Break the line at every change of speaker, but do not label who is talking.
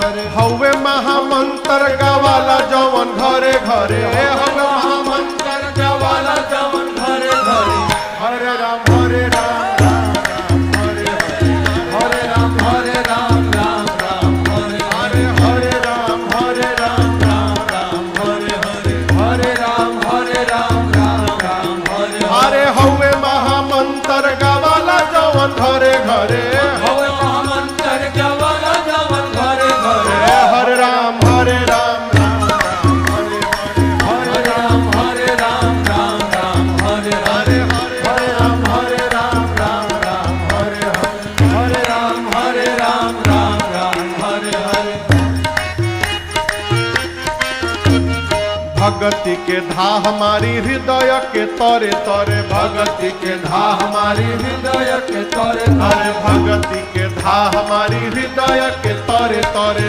हवे महामंत्र गावाला जवन घरे घरे हवे महामंत्र गावाला जवन घरे घरे हरे राम हरे राम हरे राम राम राम हरे हरे हरे राम राम राम हरे हरे हरे राम राम राम हरे हरे हवे महामंत्र गावाला जवन घरे घरे हवे महामंत्र गावाला जवन घरे घरे हरे राम राम हरे राम राम राम हरे हरे हरे राम राम हरे हरे राम राम हरे हरे भगति के धा हमारी हृदय के तरे तरे भगति के धा हमारी हृदय के तरे तरे भगति के धा हमारी हृदय के तरे तरे